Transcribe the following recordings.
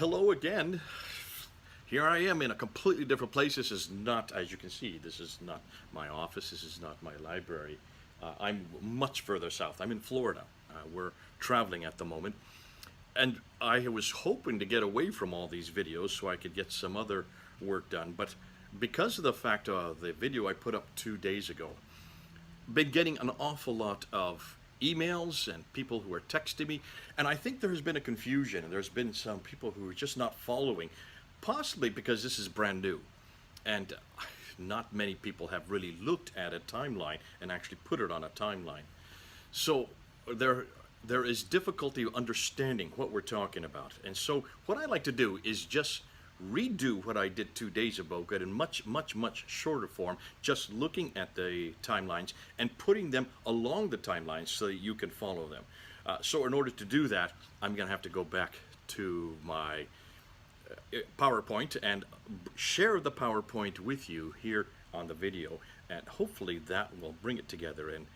Hello again. Here I am in a completely different place. This is not, as you can see, this is not my office. This is not my library. I'm much further south. I'm in Florida. We're traveling at the moment. And I was hoping to get away from all these videos so I could get some other work done. But because of the fact of the video I put up 2 days ago, been getting an awful lot of emails and people who are texting me, and I think there has been a confusion, and there's been some people who are just not following, possibly because this is brand new, and not many people have really looked at a timeline and actually put it on a timeline. So there is difficulty understanding what we're talking about, and so what I like to do is just redo what I did 2 days ago, but in much shorter form, just looking at the timelines and putting them along the timelines so that you can follow them. So in order to do that, I'm going to have to go back to my PowerPoint and share the PowerPoint with you here on the video, and hopefully that will bring it together and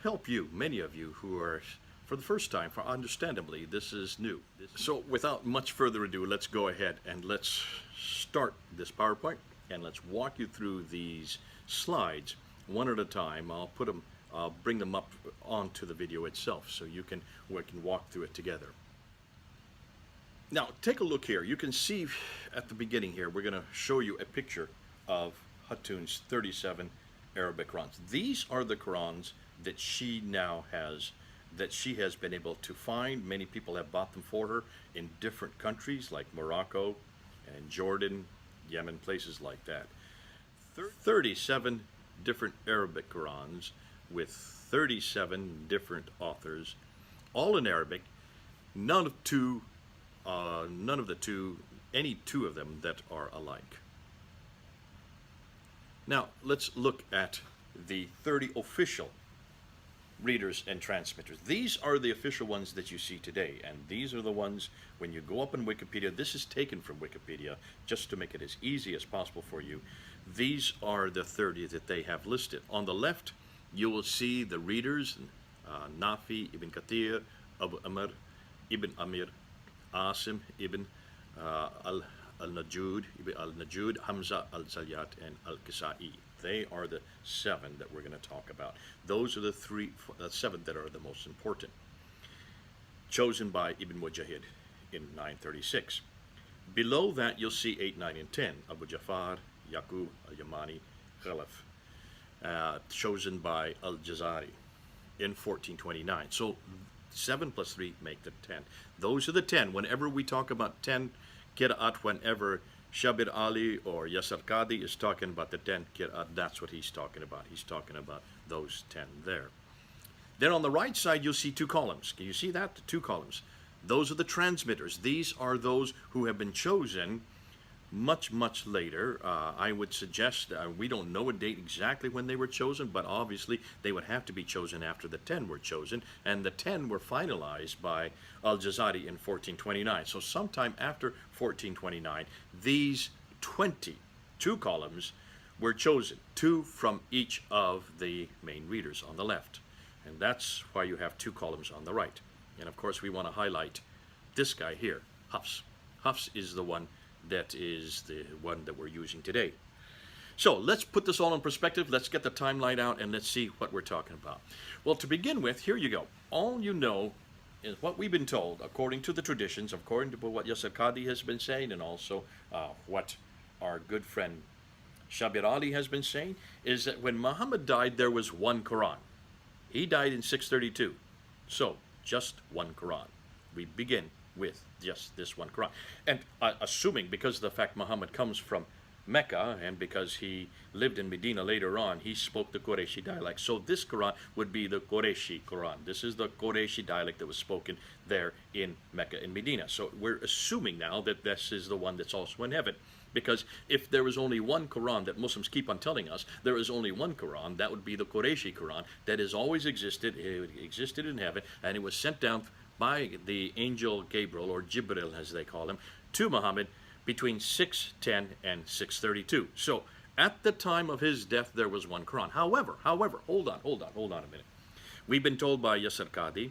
help you, many of you who are for the first time, for understandably, this is new. So without much further ado, let's go ahead and let's start this PowerPoint, and let's walk you through these slides one at a time. I'll bring them up onto the video itself so we can walk through it together. Now, take a look here. You can see at the beginning here, we're going to show you a picture of Hatun's 37 Arabic Qurans. These are the Qurans that she has been able to find. Many people have bought them for her in different countries like Morocco and Jordan, Yemen, places like that. 37 different Arabic Qurans with 37 different authors, all in Arabic. Any two of them that are alike. Now let's look at the 30 official readers and transmitters. These are the official ones that you see today, and these are the ones, when you go up on Wikipedia, this is taken from Wikipedia just to make it as easy as possible for you. These are the 30 that they have listed. On the left, you will see the readers, Nafi ibn Kathir, Abu Amr ibn Amir, Asim ibn al-Najud, Hamza al-Zayyat, and al-Kisai. They are the 7 that we're going to talk about. Those are the 7 that are the most important. Chosen by Ibn Mujahid in 936. Below that, you'll see 8, 9, and 10. Abu Jafar, Yaqub, al-Yamani, Khalaf. Chosen by al-Jazari in 1429. So 7 plus 3 make the 10. Those are the 10. Whenever we talk about 10 qira'at, whenever Shabir Ali or Yasir Qadi is talking about the 10 qira'at, that's what he's talking about. He's talking about those 10 there. Then on the right side, you'll see 2 columns. Can you see that? The 2 columns. Those are the transmitters. These are those who have been chosen much later. I would suggest, we don't know a date exactly when they were chosen, but obviously they would have to be chosen after the 10 were chosen, and the 10 were finalized by al-Jazari in 1429. So sometime after 1429, these 22 columns were chosen, 2 from each of the main readers on the left, and that's why you have 2 columns on the right. And of course we want to highlight this guy here, Hafs. Hafs is the one that we're using today. So let's put this all in perspective. Let's get the timeline out and let's see what we're talking about. Well, to begin with, here you go. All you know is what we've been told, according to the traditions, according to what Yasir Qadi has been saying, and also what our good friend Shabir Ali has been saying, is that when Muhammad died, there was one Quran. He died in 632. So, just one Quran. We begin with just this one Quran. And assuming, because of the fact Muhammad comes from Mecca, and because he lived in Medina later on, he spoke the Qurayshi dialect. So this Quran would be the Qurayshi Quran. This is the Qurayshi dialect that was spoken there in Mecca and Medina. So we're assuming now that this is the one that's also in heaven. Because if there was only one Quran that Muslims keep on telling us, there is only one Quran, that would be the Qurayshi Quran that has always existed. It existed in heaven, and it was sent down by the angel Gabriel, or Jibril as they call him, to Muhammad between 610 and 632. So at the time of his death, there was one Quran. However, hold on a minute. We've been told by Yasir Qadi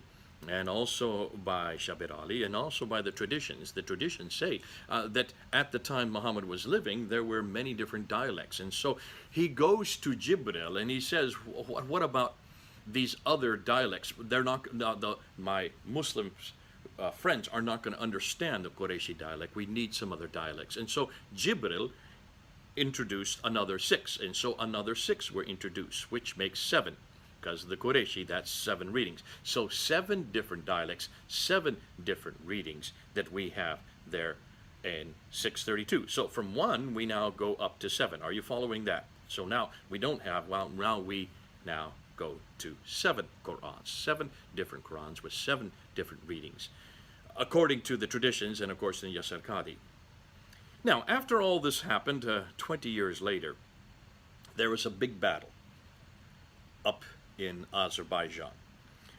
and also by Shabir Ali, and also by the traditions. The traditions say that at the time Muhammad was living, there were many different dialects. And so he goes to Jibril and he says, what about these other dialects? They're not, my Muslim friends are not going to understand the Qurayshi dialect. We need some other dialects. And so Jibril introduced another six. And so another six were introduced, which makes seven. Because the Qurayshi, that's seven readings. So seven different dialects, seven different readings that we have there in 632. So from one, we now go up to seven. Are you following that? So now we don't have, well, now we now go to seven Qur'ans, seven different Qur'ans with seven different readings, according to the traditions and, of course, in Yasir Qadi. Now, after all this happened, 20 years later, there was a big battle up in Azerbaijan.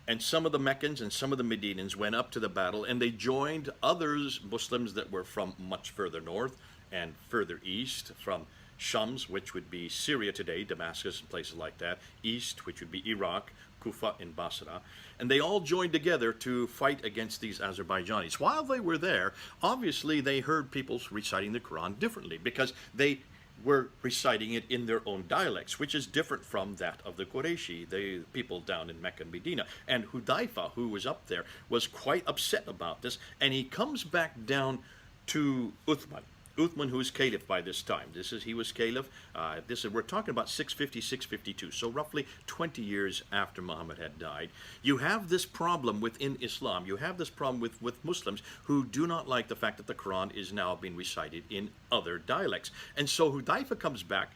And some of the Meccans and some of the Medinans went up to the battle, and they joined others, Muslims that were from much further north and further east, from Shams, which would be Syria today, Damascus and places like that, east, which would be Iraq, Kufa and Basra. And they all joined together to fight against these Azerbaijanis. While they were there, obviously they heard people reciting the Quran differently, because they were reciting it in their own dialects, which is different from that of the Qurayshi, the people down in Mecca and Medina. And Hudayfa, who was up there, was quite upset about this, and he comes back down to Uthman. Uthman, who is caliph by this time. He was caliph. We're talking about 650, 652, so roughly 20 years after Muhammad had died. You have this problem within Islam. You have this problem with Muslims who do not like the fact that the Quran is now being recited in other dialects. And so Hudayfa comes back,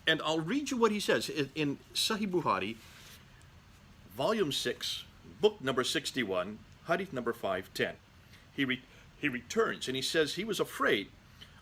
and I'll read you what he says in Sahih Bukhari, volume 6, book number 61, hadith number 510. He returns and he says he was afraid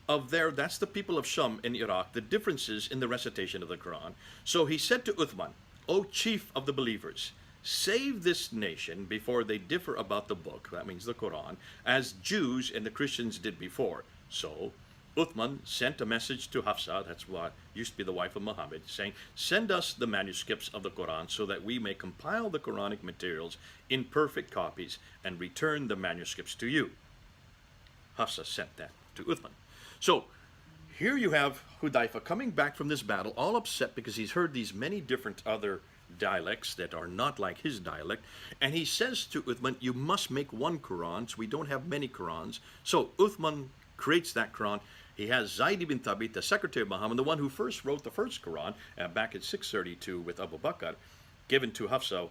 of that's the people of Sham in Iraq, the differences in the recitation of the Quran. So he said to Uthman, O chief of the believers, save this nation before they differ about the book, that means the Quran, as Jews and the Christians did before. So Uthman sent a message to Hafsa, that's what used to be the wife of Muhammad, saying, send us the manuscripts of the Quran so that we may compile the Quranic materials in perfect copies and return the manuscripts to you. Hafsa sent that to Uthman. So here you have Hudayfa coming back from this battle, all upset because he's heard these many different other dialects that are not like his dialect. And he says to Uthman, you must make one Quran, so we don't have many Qurans. So Uthman creates that Quran. He has Zayd ibn Thabit, the secretary of Muhammad, the one who first wrote the first Quran back in 632 with Abu Bakr, given to Hafsa,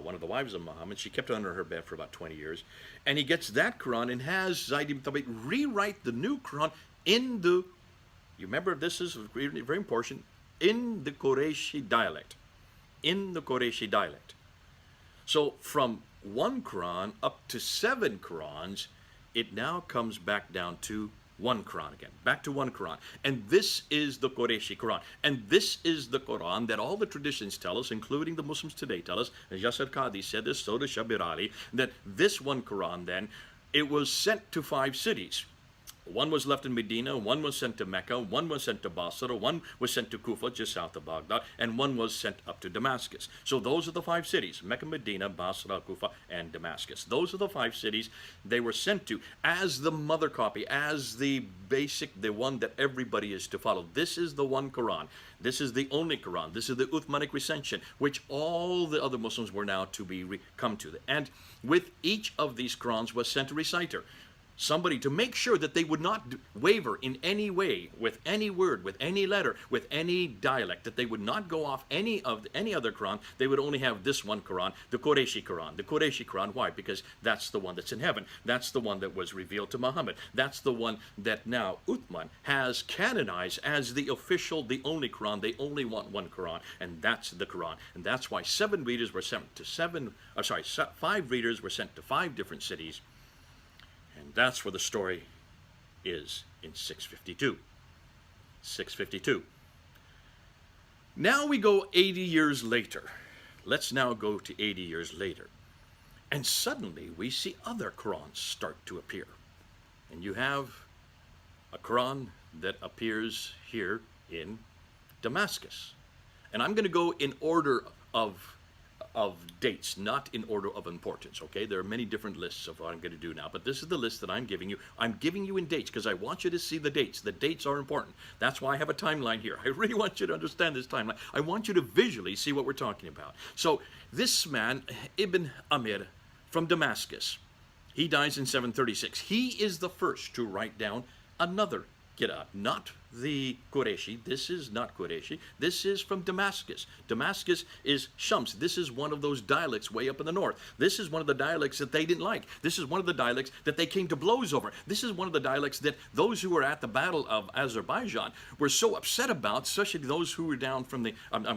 one of the wives of Muhammad. She kept it under her bed for about 20 years. And he gets that Quran and has Zayd ibn Thabit rewrite the new Quran in the, you remember this is very, very important, in the Qurayshi dialect. In the Qurayshi dialect. So from one Quran up to seven Qurans, it now comes back down to one Quran again. Back to one Quran. And this is the Qurayshi Quran. And this is the Quran that all the traditions tell us, including the Muslims today tell us, and Yasir Qadi said this, so does Shabir Ali, that this one Quran then, it was sent to 5 cities. One was left in Medina, one was sent to Mecca, one was sent to Basra, one was sent to Kufa, just south of Baghdad, and one was sent up to Damascus. So those are the 5 cities, Mecca, Medina, Basra, Kufa, and Damascus. Those are the 5 cities they were sent to as the mother copy, as the basic, the one that everybody is to follow. This is the one Quran. This is the only Quran. This is the Uthmanic recension, which all the other Muslims were now to come to. And with each of these Qurans was sent a reciter. Somebody to make sure that they would not waver in any way, with any word, with any letter, with any dialect, that they would not go off any other Quran. They would only have this one Quran, the Qurayshi Quran. The Qurayshi Quran, why? Because that's the one that's in heaven. That's the one that was revealed to Muhammad. That's the one that now Uthman has canonized as the official, the only Quran. They only want one Quran, and that's the Quran. And that's why 5 readers were sent to 5 different cities. And that's where the story is in 652. 652. Now we go 80 years later. Let's now go to 80 years later. And suddenly we see other Qurans start to appear. And you have a Quran that appears here in Damascus. And I'm going to go in order of of dates, not in order of importance, okay? There are many different lists of what I'm going to do now, but this is the list that I'm giving you. I'm giving you in dates because I want you to see the dates. The dates are important. That's why I have a timeline here. I really want you to understand this timeline. I want you to visually see what we're talking about. So this man, Ibn Amir from Damascus, he dies in 736. He is the first to write down another Qur'an, not the Qurayshi. This is not Qurayshi. This is from Damascus. Damascus is Shams. This is one of those dialects way up in the north. This is one of the dialects that they didn't like. This is one of the dialects that they came to blows over. This is one of the dialects that those who were at the Battle of Azerbaijan were so upset about, especially those who were down from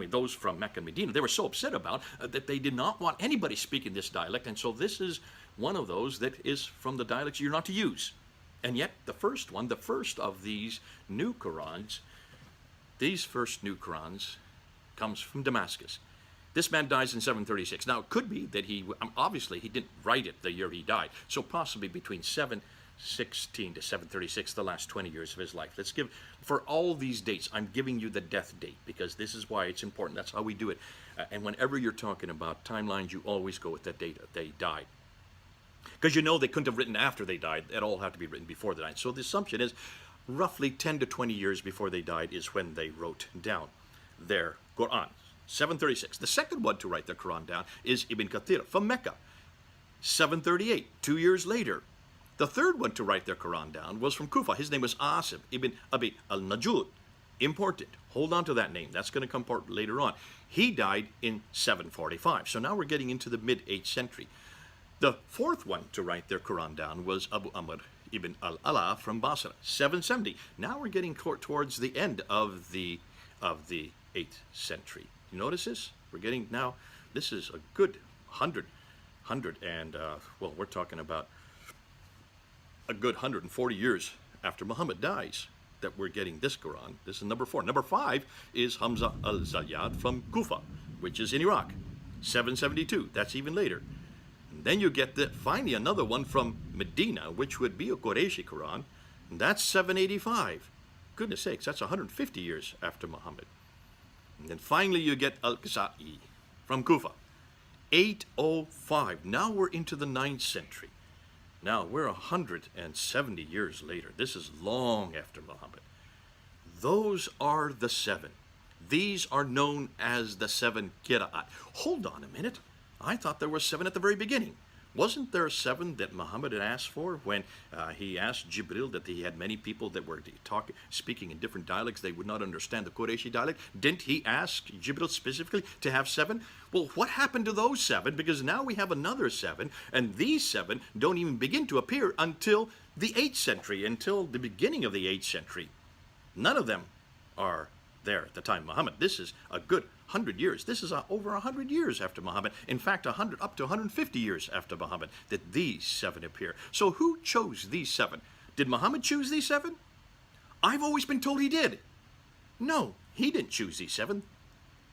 those from Mecca and Medina. They were so upset about that they did not want anybody speaking this dialect, and so this is one of those that is from the dialects you're not to use. And yet, the first of these new Qur'ans, comes from Damascus. This man dies in 736. Now, it could be that obviously he didn't write it the year he died, so possibly between 716 to 736, the last 20 years of his life. Let's give, for all these dates, I'm giving you the death date, because this is why it's important. That's how we do it. And whenever you're talking about timelines, you always go with the date they died. Because you know they couldn't have written after they died. It all had to be written before they died. So the assumption is roughly 10 to 20 years before they died is when they wrote down their Qur'an. 736. The second one to write their Qur'an down is Ibn Kathir from Mecca. 738, 2 years later. The third one to write their Qur'an down was from Kufa. His name was Asim ibn Abi al-Najud. Important. Hold on to that name. That's going to come part later on. He died in 745. So now we're getting into the mid-8th century. The fourth one to write their Qur'an down was Abu Amr ibn al-Ala from Basra, 770. Now we're getting towards the end of the 8th century. You notice this? We're getting now, this is a good 100 and, we're talking about a good 140 years after Muhammad dies that we're getting this Qur'an. This is number 4. Number 5 is Hamza al-Zayyad from Kufa, which is in Iraq, 772. That's even later. Then you get finally another one from Medina, which would be a Qurayshi Quran, and that's 785. Goodness sakes, that's 150 years after Muhammad. And then finally you get Al-Qasai from Kufa, 805. Now we're into the 9th century. Now we're 170 years later. This is long after Muhammad. Those are the 7. These are known as the 7 Qira'at. Hold on a minute. I thought there were 7 at the very beginning. Wasn't there 7 that Muhammad had asked for when he asked Jibril that he had many people that were speaking in different dialects they would not understand the Qurayshi dialect? Didn't he ask Jibril specifically to have 7? Well, what happened to those 7? Because now we have another 7, and these 7 don't even begin to appear until the 8th century, until the beginning of the 8th century. None of them are there at the time of Muhammad. This is a good 100 years. This is over 100 years after Muhammad. In fact, up to 150 years after Muhammad that these 7 appear. So who chose these 7? Did Muhammad choose these 7? I've always been told he did. No, he didn't choose these 7.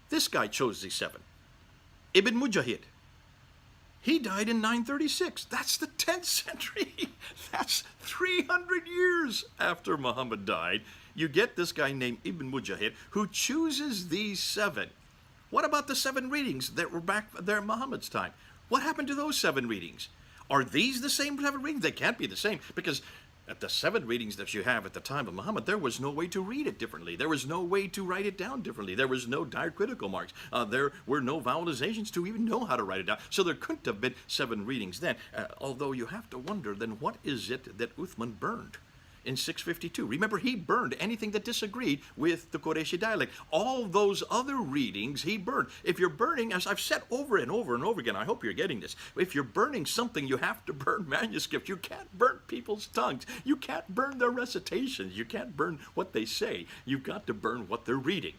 This guy chose these 7. Ibn Mujahid. He died in 936. That's the 10th century. That's 300 years after Muhammad died. You get this guy named Ibn Mujahid who chooses these 7. What about the 7 readings that were back there in Muhammad's time? What happened to those 7 readings? Are these the same 7 readings? They can't be the same, because at the 7 readings that you have at the time of Muhammad, there was no way to read it differently. There was no way to write it down differently. There was no diacritical marks. There were no vowelizations to even know how to write it down. So there couldn't have been 7 readings then. Although you have to wonder, then what is it that Uthman burned in 652? Remember, he burned anything that disagreed with the Qurayshi dialect. All those other readings he burned. If you're burning, as I've said over and over and over again, I hope you're getting this. If you're burning something, you have to burn manuscripts. You can't burn people's tongues. You can't burn their recitations. You can't burn what they say. You've got to burn what they're reading.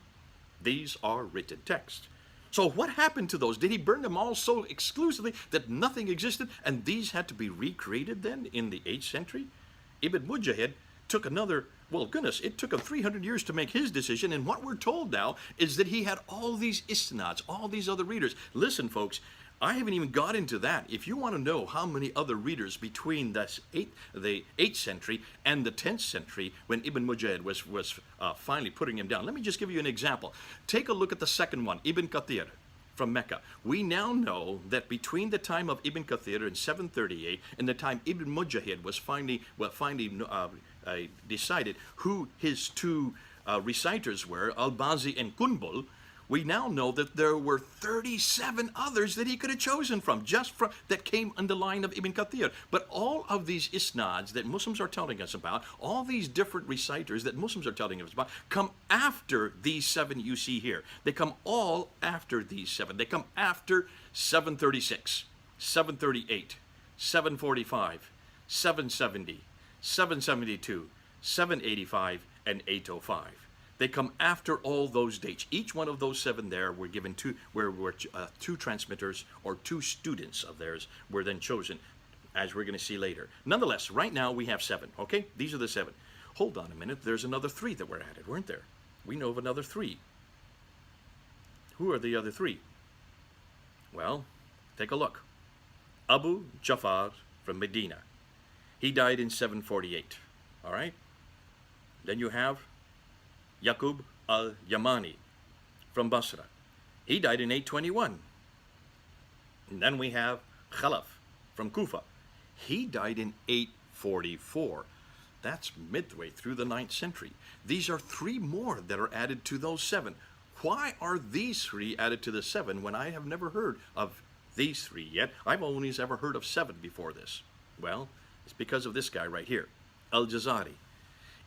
These are written texts. So what happened to those? Did he burn them all so exclusively that nothing existed, and these had to be recreated then in the 8th century? Ibn Mujahid took another, well, goodness, it took him 300 years to make his decision, and what we're told now is that he had all these isnads, all these other readers. Listen, folks, I haven't even got into that. If you want to know how many other readers between the 8th century and the 10th century, when Ibn Mujahid was finally putting him down, let me just give you an example. Take a look at the second one, Ibn Kathir. from Mecca. We now know that between the time of Ibn Kathir in 738 and the time Ibn Mujahid was finally decided who his two reciters were, Al-Bazi and Kunbul, we now know that there were 37 others that he could have chosen from, that came on the line of Ibn Kathir. But all of these isnads that Muslims are telling us about, all these different reciters that Muslims are telling us about, come after these 7 you see here. They come all after these 7. They come after 736, 738, 745, 770, 772, 785, and 805. They come after all those dates. Each one of those 7 there were given two transmitters or 2 students of theirs were then chosen, as we're going to see later. Nonetheless, right now we have 7, okay? These are the 7. Hold on a minute. There's another 3 that were added, weren't there? We know of another 3. Who are the other 3? Well, take a look. Abu Jafar from Medina. He died in 748, all right? Then you have Yaqub al-Yamani from Basra. He died in 821. And then we have Khalaf from Kufa. He died in 844. That's midway through the 9th century. These are 3 more that are added to those 7. Why are these 3 added to the 7 when I have never heard of these 3 yet? I've only ever heard of 7 before this. Well, it's because of this guy right here, Al-Jazari.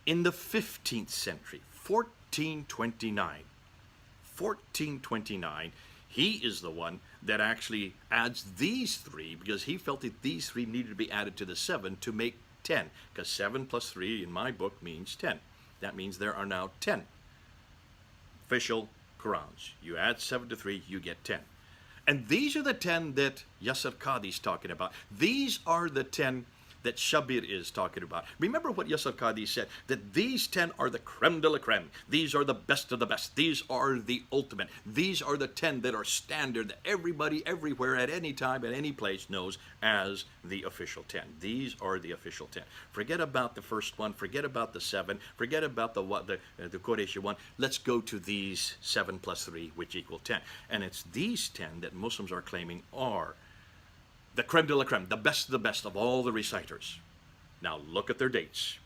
In the 15th century, 1429, he is the one that actually adds these 3 because he felt that these 3 needed to be added to the 7 to make 10, because 7 plus 3 in my book means 10. That means there are now 10 official Qurans. You add 7 to 3, you get 10. And these are the 10 that Yasser Qadi is talking about. These are the 10 that Shabir is talking about. Remember what Yasser Qadi said, that these 10 are the creme de la creme. These are the best of the best. These are the ultimate. These are the 10 that are standard, that everybody, everywhere, at any time, at any place knows as the official 10. These are the official 10. Forget about the first one. Forget about the 7. Forget about the Qurayshi one. Let's go to these 7 plus 3, which equal 10. And it's these 10 that Muslims are claiming are the creme de la creme, the best of the best of all the reciters. Now look at their dates.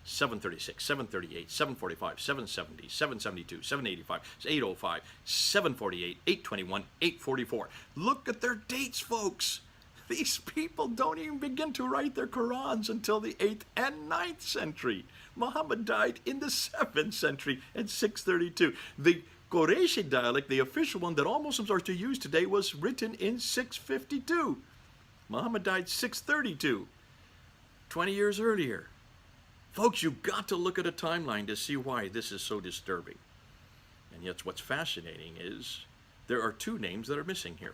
736, 738, 745, 770, 772, 785, 805, 748, 821, 844. Look at their dates, folks. These people don't even begin to write their Qurans until the 8th and 9th century. Muhammad died in the 7th century at 632. The Qurayshi dialect, the official one that all Muslims are to use today, was written in 652. Muhammad died 632, 20 years earlier. Folks, you've got to look at a timeline to see why this is so disturbing. And yet what's fascinating is there are 2 names that are missing here.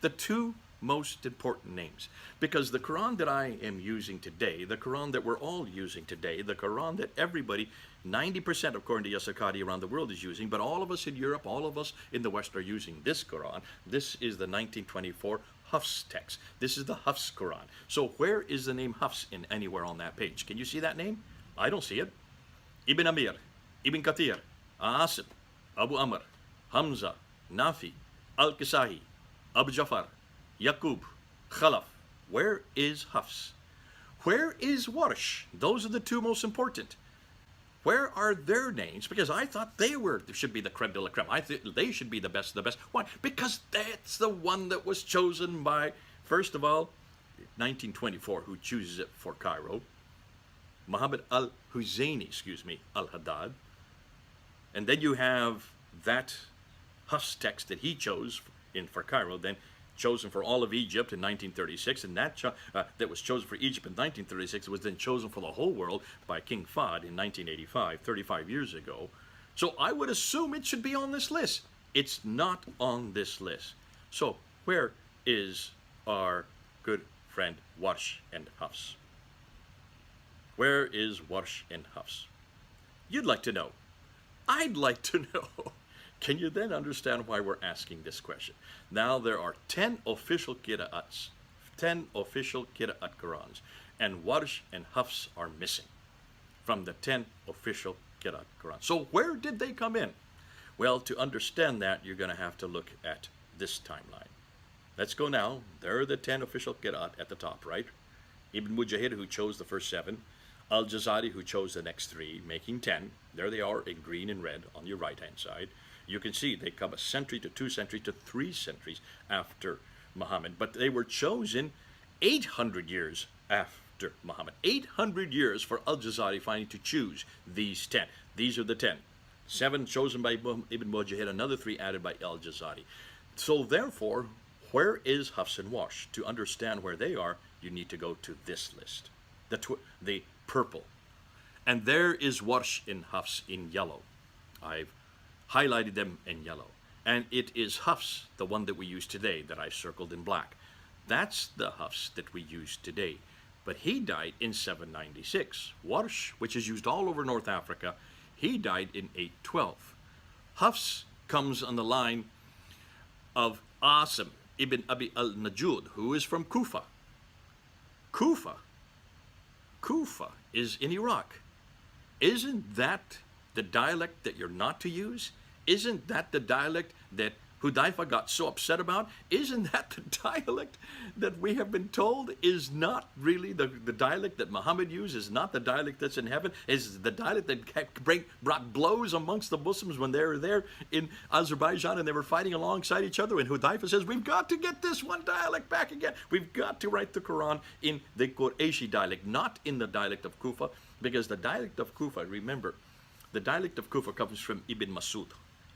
The 2 most important names. Because the Quran that I am using today, the Quran that we're all using today, the Quran that everybody, 90% according to Yasser Qadi around the world is using, but all of us in Europe, all of us in the West are using this Quran. This is the 1924 Hafs text. This is the Hafs Quran. So where is the name Hafs in anywhere on that page? Can you see that name? I don't see it. Ibn Amir, Ibn Kathir, Asim, Abu Amr, Hamza, Nafi, Al-Kisahi, Abu Jafar, Yaqub, Khalaf. Where is Hafs? Where is Warsh? Those are the 2 most important. Where are their names? Because I thought they should be the creme de la creme. I think they should be the best of the best. Why? Because that's the one that was chosen by, first of all, 1924, who chooses it for Cairo, Muhammad al-Husayni, al-Haddad. And then you have that Hafs text that he chose for Cairo, then chosen for all of Egypt in 1936, and that was chosen for Egypt in 1936 was then chosen for the whole world by King Fahd in 1985, 35 years ago. So I would assume it should be on this list. It's not on this list. So where is our good friend Warsh and Hafs? Where is Warsh and Hafs? You'd like to know. I'd like to know. Can you then understand why we're asking this question? Now there are 10 official qira'ats, 10 official qira'at Qurans, and Warsh and Hafs are missing from the 10 official qira'at Qurans. So where did they come in? Well, to understand that, you're going to have to look at this timeline. Let's go now. There are the 10 official qira'at at the top, right? Ibn Mujahid, who chose the first 7. Al-Jazari, who chose the next 3, making 10. There they are in green and red on your right-hand side. You can see they come a century to 2 centuries to 3 centuries after Muhammad. But they were chosen 800 years after Muhammad. 800 years for Al-Jazari finally to choose these 10. These are the 10. 7 chosen by Ibn Mujahid, another 3 added by Al-Jazari. So therefore, where is Hafs and Warsh? To understand where they are, you need to go to this list, the purple. And there is Warsh in Hafs in yellow. I've highlighted them in yellow. And it is Hafs, the one that we use today, that I circled in black. That's the Hafs that we use today. But he died in 796. Warsh, which is used all over North Africa, he died in 812. Hafs comes on the line of Asim ibn Abi al-Najud, who is from Kufa. Kufa is in Iraq. Isn't that the dialect that you're not to use? Isn't that the dialect that Hudayfa got so upset about? Isn't that the dialect that we have been told is not really the dialect that Muhammad used, is not the dialect that's in heaven, is the dialect that brought blows amongst the Muslims when they were there in Azerbaijan and they were fighting alongside each other? And Hudayfa says, we've got to get this one dialect back again. We've got to write the Quran in the Qurayshi dialect, not in the dialect of Kufa, because the dialect of Kufa, remember, the dialect of Kufa comes from Ibn Masud.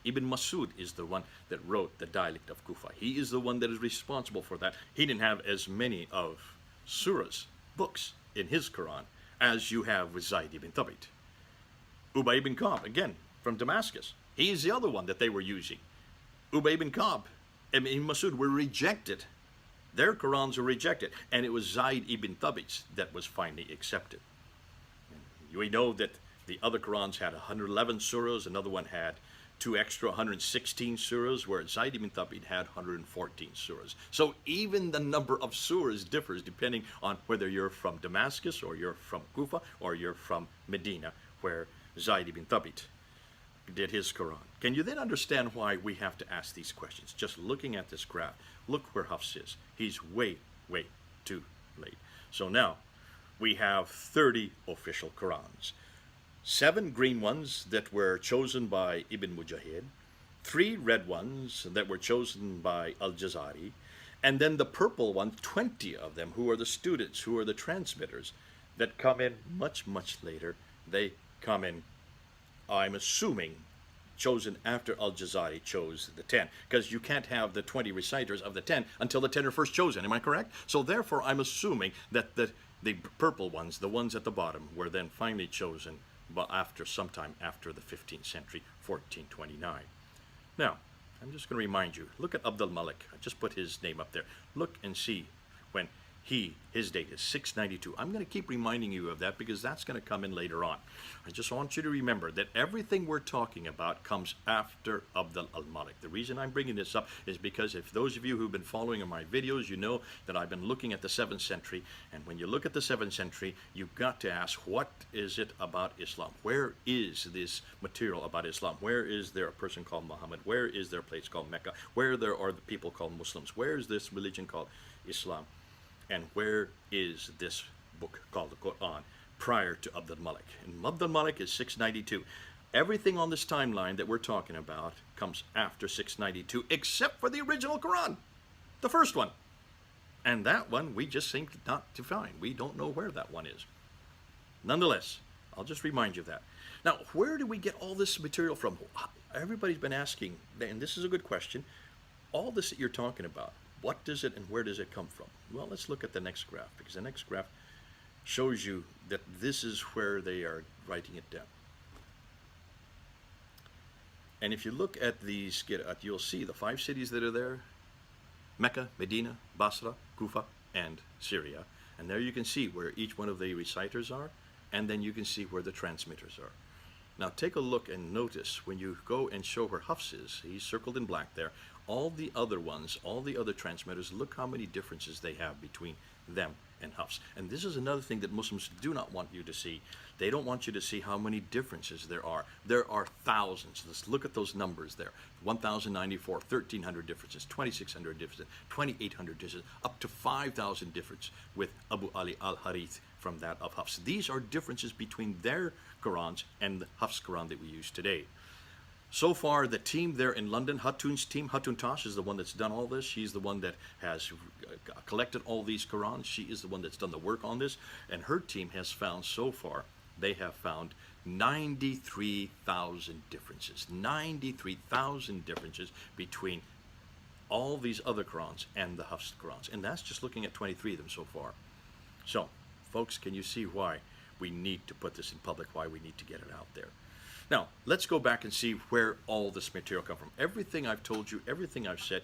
Ibn Masud is the one that wrote the dialect of Kufa. He is the one that is responsible for that. He didn't have as many of surahs, books, in his Quran as you have with Zayd ibn Thabit. Ubay ibn Ka'b, again, from Damascus. He is the other one that they were using. Ubay ibn Ka'b and Ibn Masud were rejected. Their Qurans were rejected. And it was Zayd ibn Thabit's that was finally accepted. And we know that the other Qurans had 111 surahs. Another one had 2 extra 116 surahs, where Zayd ibn Thabit had 114 surahs. So even the number of surahs differs depending on whether you're from Damascus or you're from Kufa or you're from Medina, where Zayd ibn Thabit did his Quran. Can you then understand why we have to ask these questions? Just looking at this graph, look where Hafs is. He's way, way too late. So now we have 30 official Qurans. 7 green ones that were chosen by Ibn Mujahid, 3 red ones that were chosen by Al-Jazari, and then the purple ones, 20 of them, who are the students, who are the transmitters, that come in much, much later. They come in, I'm assuming, chosen after Al-Jazari chose the 10, because you can't have the 20 reciters of the 10 until the 10 are first chosen. Am I correct? So therefore, I'm assuming that the purple ones, the ones at the bottom, were then finally chosen but sometime after the 15th century, 1429. Now, I'm just going to remind you, look at Abd al-Malik. I just put his name up there. Look and see when his date is 692. I'm going to keep reminding you of that because that's going to come in later on. I just want you to remember that everything we're talking about comes after Abd al-Malik. The reason I'm bringing this up is because if those of you who've been following my videos, you know that I've been looking at the 7th century. And when you look at the 7th century, you've got to ask, what is it about Islam? Where is this material about Islam? Where is there a person called Muhammad? Where is there a place called Mecca? Where there are the people called Muslims? Where is this religion called Islam? And where is this book called the Qur'an prior to Abd al-Malik? And Abd al-Malik is 692. Everything on this timeline that we're talking about comes after 692, except for the original Qur'an, the first one. And that one we just seem not to find. We don't know where that one is. Nonetheless, I'll just remind you of that. Now, where do we get all this material from? Everybody's been asking, and this is a good question, all this that you're talking about, what does it and where does it come from? Well, let's look at the next graph, because the next graph shows you that this is where they are writing it down. And if you look at these, you'll see the 5 cities that are there: Mecca, Medina, Basra, Kufa, and Syria. And there you can see where each one of the reciters are, and then you can see where the transmitters are. Now take a look and notice when you go and show where Hafs is, he's circled in black there, All the other ones, all the other transmitters, look how many differences they have between them and Hafs. And this is another thing that Muslims do not want you to see. They don't want you to see how many differences there are. There are thousands. Let's look at those numbers there. 1,094, 1,300 differences, 2,600 differences, 2,800 differences, up to 5,000 differences with Abu Ali al-Harith from that of Hafs. These are differences between their Qurans and the Hafs Quran that we use today. So far, the team there in London, Hatun's team, Hatun Tash is the one that's done all this. She's the one that has collected all these Qurans. She is the one that's done the work on this. And her team has found so far, they have found 93,000 differences. 93,000 differences between all these other Qurans and the Hafs Qurans. And that's just looking at 23 of them so far. So, folks, can you see why we need to put this in public, why we need to get it out there? Now, let's go back and see where all this material comes from. Everything I've told you, everything I've said,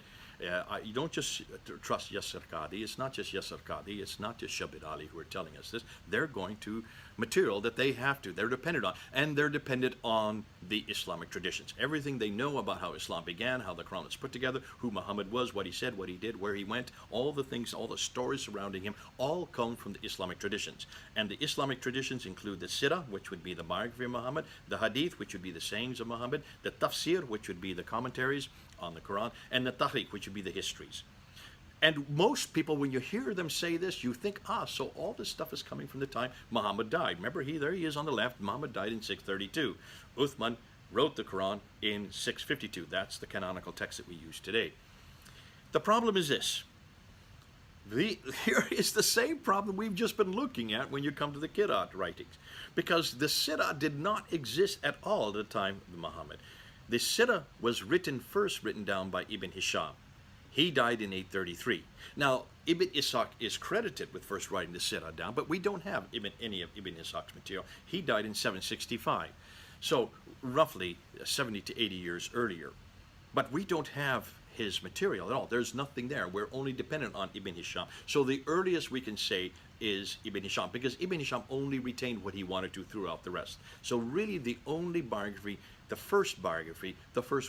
you don't just trust Yasser Qadi. It's not just Yasser Qadi. It's not just Shabir Ali who are telling us this. They're going to material that they have to. They're dependent on. And they're dependent on the Islamic traditions. Everything they know about how Islam began, how the Quran was put together, who Muhammad was, what he said, what he did, where he went, all the things, all the stories surrounding him, all come from the Islamic traditions. And the Islamic traditions include the Sirah, which would be the biography of Muhammad, the Hadith, which would be the sayings of Muhammad, the Tafsir, which would be the commentaries on the Quran, and the Tahriq, which would be the histories. And most people, when you hear them say this, you think, so all this stuff is coming from the time Muhammad died. Remember, there he is on the left. Muhammad died in 632. Uthman wrote the Quran in 652. That's the canonical text that we use today. The problem is this. Here is the same problem we've just been looking at when you come to the Qira'at writings. Because the Sirah did not exist at all at the time of Muhammad. The Sirah was first written down by Ibn Hisham. He died in 833. Now, Ibn Ishaq is credited with first writing the Sirah down, but we don't have any of Ibn Ishaq's material. He died in 765. So, roughly 70 to 80 years earlier. But we don't have his material at all. There's nothing there. We're only dependent on Ibn Hisham. So the earliest we can say is Ibn Hisham, because Ibn Hisham only retained what he wanted to throughout the rest. So really the only biography, the first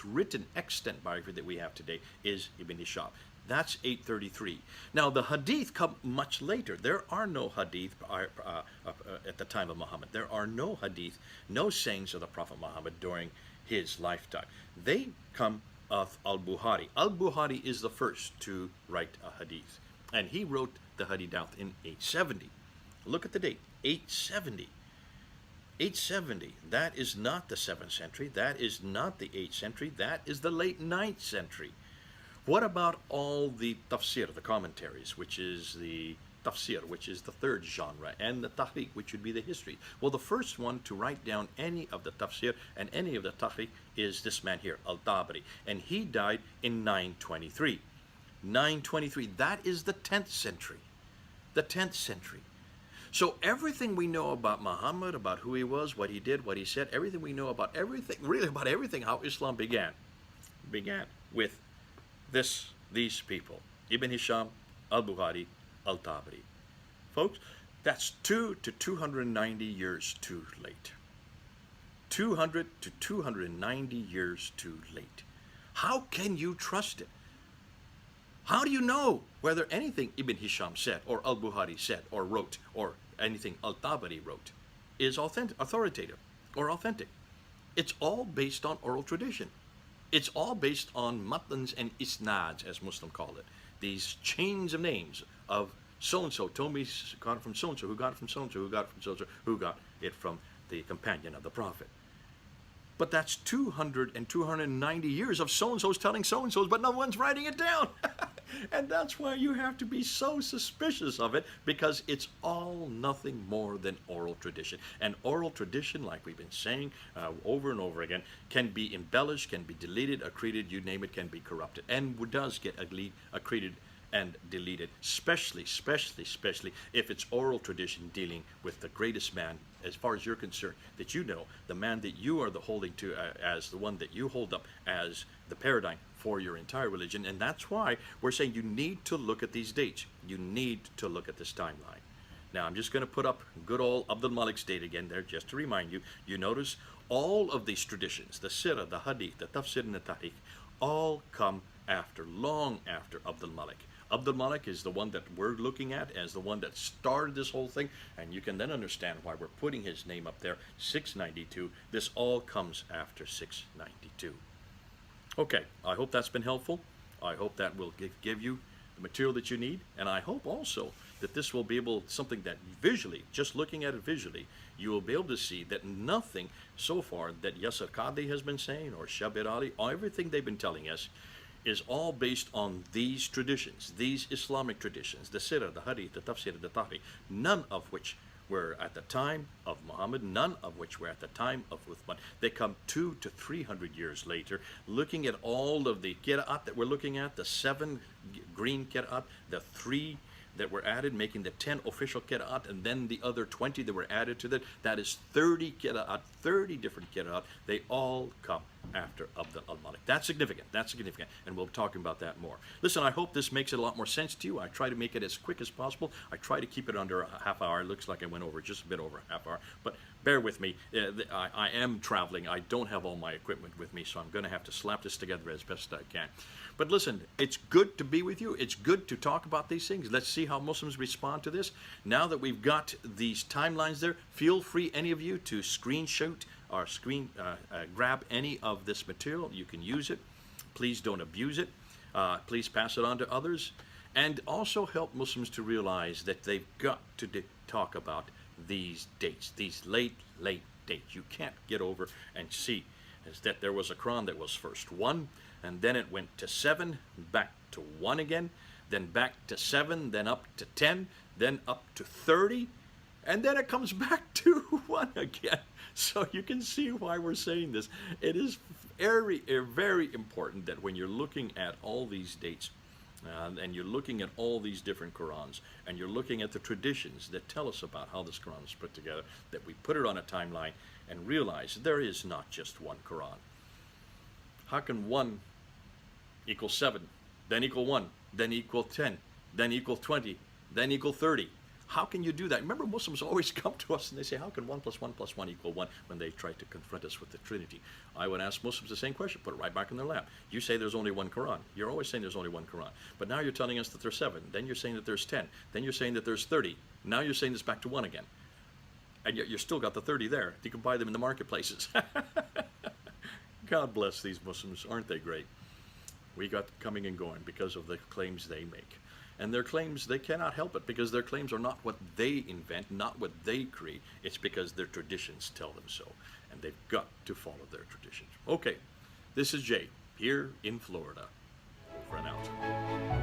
written extant biography that we have today is Ibn Hisham. That's 833. Now the hadith come much later. There are no hadith at the time of Muhammad. There are no hadith, no sayings of the Prophet Muhammad during his lifetime. They come of Al-Bukhari. Al-Bukhari is the first to write a hadith. And he wrote the hadith down in 870. Look at the date, 870. 870, that is not the 7th century. That is not the 8th century. That is the late 9th century. What about all the tafsir, the commentaries, which is the tafsir, which is the third genre, and the tahriq, which would be the history? Well, the first one to write down any of the tafsir and any of the tahriq is this man here, Al-Tabari, and he died in 923. 923, that is the 10th century. The 10th century. So everything we know about Muhammad, about who he was, what he did, what he said, everything we know about everything, really about everything, how Islam began with these people, Ibn Hisham, Al-Bukhari, Al-Tabari. Folks, that's 200 to 290 years too late. 200 to 290 years too late. How can you trust it? How do you know whether anything Ibn Hisham said, or Al-Bukhari said, or wrote, or anything Al-Tabari wrote is authoritative or authentic? It's all based on oral tradition. It's all based on matans and isnads, as Muslims call it. These chains of names of so-and-so told me got it from so-and-so, who got it from so-and-so, who got it from so-and-so, who got it from the companion of the Prophet. But that's 200 and 290 years of so-and-so's telling so-and-so's, but no one's writing it down. And that's why you have to be so suspicious of it, because it's all nothing more than oral tradition. And oral tradition, like we've been saying over and over again, can be embellished, can be deleted, accreted, you name it, can be corrupted. And does get accreted and deleted, especially if it's oral tradition dealing with the greatest man, as far as you're concerned, that you know, the man that you are holding to as the one that you hold up as the paradigm for your entire religion. And that's why we're saying you need to look at these dates. You need to look at this timeline. Now, I'm just going to put up good old Abdul Malik's date again there, just to remind you. You notice all of these traditions, the Sirah, the Hadith, the Tafsir, and the Tahriq, all come after, long after Abdul Malik. Abdul Malik is the one that we're looking at as the one that started this whole thing, and you can then understand why we're putting his name up there, 692. This all comes after 692. Okay, I hope that's been helpful. I hope that will give you the material that you need, and I hope also that this will be something that visually, just looking at it visually, you will be able to see that nothing so far that Yasser Qadi has been saying, or Shabir Ali, everything they've been telling us is all based on these traditions, these Islamic traditions, the Sirah, the Hadith, the Tafsir, the Tahri, none of which were at the time of Muhammad, none of which were at the time of Uthman. They come 200 to 300 years later, looking at all of the Qira'at that we're looking at, the 7 green Qira'at, the 3 that were added, making the 10 official Qira'at, and then the other 20 that were added to that. That is 30 Qira'at, 30 different Qira'at. They all come after Abd al-Malik. That's significant. That's significant. And we'll be talking about that more. Listen, I hope this makes it a lot more sense to you. I try to make it as quick as possible. I try to keep it under a half hour. It looks like I went over just a bit over a half hour. But bear with me. I am traveling. I don't have all my equipment with me, so I'm going to have to slap this together as best I can. But listen, it's good to be with you. It's good to talk about these things. Let's see how Muslims respond to this. Now that we've got these timelines there, feel free, any of you, to screenshot or grab any of this material. You can use it. Please don't abuse it. Please pass it on to others. And also help Muslims to realize that they've got to talk about these dates, these late dates. You can't get over and see is that there was a Quran that was first 1, and then it went to 7, back to 1 again, then back to 7, then up to 10, then up to 30, and then it comes back to 1 again. So you can see why we're saying this. It is very, very important that when you're looking at all these dates, and you're looking at all these different Qurans, and you're looking at the traditions that tell us about how this Quran is put together, that we put it on a timeline and realize there is not just one Quran. How can 1 equal 7, then equal 1, then equal 10, then equal 20, then equal 30? How can you do that? Remember, Muslims always come to us and they say, how can 1 plus 1 plus 1 equal 1, when they try to confront us with the Trinity? I would ask Muslims the same question, put it right back in their lap. You say there's only one Quran. You're always saying there's only one Quran. But now you're telling us that there's 7. Then you're saying that there's 10. Then you're saying that there's 30. Now you're saying it's back to 1 again. And yet you've still got the 30 there. You can buy them in the marketplaces. God bless these Muslims. Aren't they great? We got coming and going because of the claims they make. And their claims, they cannot help it, because their claims are not what they invent, not what they create. It's because their traditions tell them so. And they've got to follow their traditions. Okay, this is Jay, here in Florida. Over and out.